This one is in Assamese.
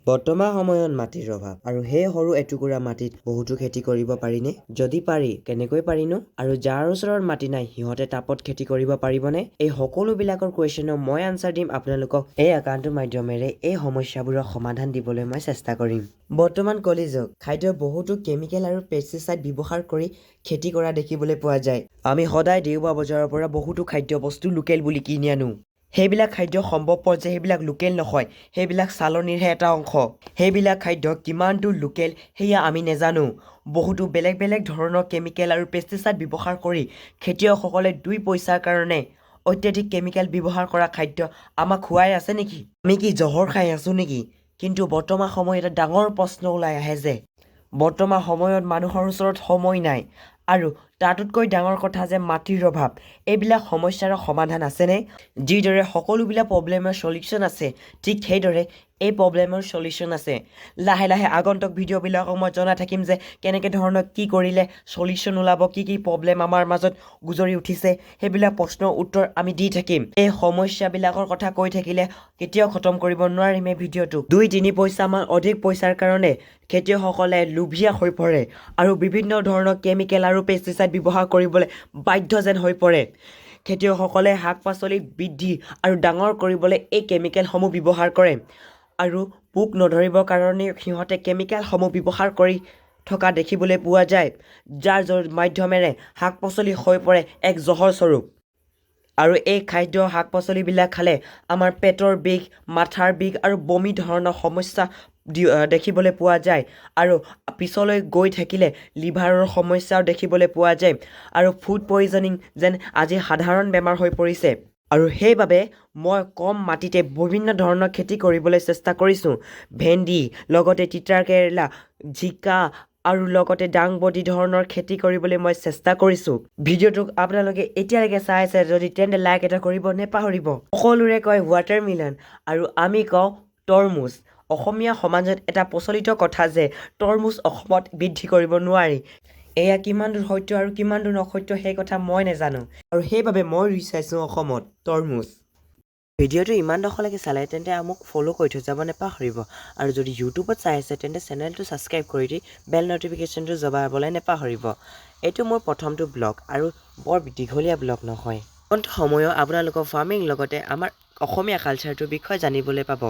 বৰ্তমান সময়ত মাটিৰ অভাৱ আৰু সেই সৰু এটুকুৰা মাটিত বহুতো খেতি কৰিব পাৰিনে? যদি পাৰি কেনেকৈ পাৰিনো? আৰু যাৰ ওচৰত মাটি নাই সিহঁতে টাবত খেতি কৰিব পাৰিবনে? এই সকলোবিলাকৰ কুৱেশ্যনৰ মই আনচাৰ দিম আপোনালোকক এই একাউণ্টৰ মাধ্যমেৰে এই সমস্যাবোৰৰ সমাধান দিবলৈ মই চেষ্টা কৰিম। বৰ্তমান কলিযুগ খাদ্যৰ বহুতো কেমিকেল আৰু পেষ্টিচাইড ব্যৱহাৰ কৰি খেতি কৰা দেখিবলৈ পোৱা যায়। আমি সদায় দেওবাৰ বজাৰৰ পৰা বহুতো খাদ্য বস্তু লোকেল বুলি কিনি আনো। সেইবিলাক খাদ্য সম্ভৱপৰ যে সেইবিলাক লোকেল নহয়, সেইবিলাক চালনীৰহে এটা অংশ। সেইবিলাক খাদ্য কিমান দূৰ লোকেল সেয়া আমি নেজানো। বহুতো বেলেগ বেলেগ ধৰণৰ কেমিকেল আৰু পেষ্টিচাইড ব্যৱহাৰ কৰি খেতিয়কসকলে 2 পইচাৰ কাৰণে অত্যাধিক কেমিকেল ব্যৱহাৰ কৰা খাদ্য আমাক খুৱাই আছে নেকি? আমি কি জহৰ খাই আছো নেকি? কিন্তু বৰ্তমান সময়ত এটা ডাঙৰ প্ৰশ্ন ওলাই আহে যে বৰ্তমান সময়ত মানুহৰ ওচৰত সময় নাই আৰু তাতোতকৈ ডাঙৰ কথা যে মাটিৰ অভাৱ। এইবিলাক সমস্যাৰ সমাধান আছেনে? যিদৰে সকলোবিলাক প্ৰব্লেমৰ সলিউশ্যন আছে ঠিক সেইদৰে এই প্ৰব্লেমৰ সলিউশ্যন আছে। লাহে লাহে আগন্তুক ভিডিঅ'বিলাকক মই জনাই থাকিম যে কেনেকৈ ধৰণৰ কি কৰিলে সলিউশ্যন ওলাব, কি প্ৰব্লেম আমাৰ মাজত গুজৰি উঠিছে সেইবিলাক প্ৰশ্নৰ উত্তৰ আমি দি থাকিম। এই সমস্যাবিলাকৰ কথা কৈ থাকিলে কেতিয়াও খতম কৰিব নোৱাৰিম এই ভিডিঅ'টো। 2-3 পইচামান অধিক পইচাৰ কাৰণে খেতিয়কসকলে লোভীয়া হৈ পৰে আৰু বিভিন্ন ধৰণৰ কেমিকেল আৰু পেষ্টিচাইড ব্যৱহাৰ কৰিবলৈ বাধ্য যেন হৈ পৰে। খেতিয়কসকলে শাক পাচলি বৃদ্ধি আৰু ডাঙৰ কৰিবলৈ এই কেমিকেলসমূহ ব্যৱহাৰ কৰে আৰু পোক নধৰিবৰ কাৰণে সিহঁতে কেমিকেলসমূহ ব্যৱহাৰ কৰি থকা দেখিবলৈ পোৱা যায়, যাৰ মাধ্যমেৰে শাক পাচলি হৈ পৰে এক জহৰ স্বৰূপ। আৰু এই খাদ্য শাক পাচলিবিলাক খালে আমাৰ পেটৰ বিষ, মাথাৰ বিষ আৰু বমি ধৰণৰ সমস্যা দেখিবলৈ পোৱা যায় আৰু পিছলৈ গৈ থাকিলে লিভাৰৰ সমস্যাও দেখিবলৈ পোৱা যায় আৰু ফুড পয়জনিং যেন আজি সাধাৰণ বেমাৰ হৈ পৰিছে। আৰু সেইবাবে মই কম মাটিতে বিভিন্ন ধৰণৰ খেতি কৰিবলৈ চেষ্টা কৰিছোঁ। ভেন্দি, লগতে তিতা কেৰেলা, জিকা আৰু লগতে দাংবডি ধৰণৰ খেতি কৰিবলৈ মই চেষ্টা কৰিছোঁ। ভিডিঅ'টোক আপোনালোকে এতিয়ালৈকে চাই আছে যদি তেন্তে লাইক এটা কৰিব নেপাহৰিব। সকলোৰে কয় ৱাটাৰমেলন আৰু আমি কওঁ তৰমুজ। অসমীয়া সমাজত এটা প্ৰচলিত কথা যে তৰমুজ অসমত বৃদ্ধি কৰিব নোৱাৰি। এয়া কিমান দূৰ সত্য আৰু কিমান দূৰ অসত্য সেই কথা মই নেজানো আৰু সেইবাবে মই ৰুই চাইছোঁ অসমত তৰমুজ। ভিডিঅ'টো ইমান দখলৈকে চালে তেন্তে মোক ফ'ল' কৰি থৈ যাব নেপাহৰিব আৰু যদি ইউটিউবত চাই আছে তেন্তে চেনেলটো ছাবস্ক্ৰাইব কৰি দি বেল ন'টিফিকেশ্যনটো দবাবলৈ নেপাহৰিব। এইটো মোৰ প্ৰথমটো ব্লগ আৰু বৰ দীঘলীয়া ব্লগ নহয়। আগন্তুক সময়ত আপোনালোকৰ ফাৰ্মিং লগতে আমাৰ অসমীয়া কালচাৰটোৰ বিষয়ে জানিবলৈ পাব।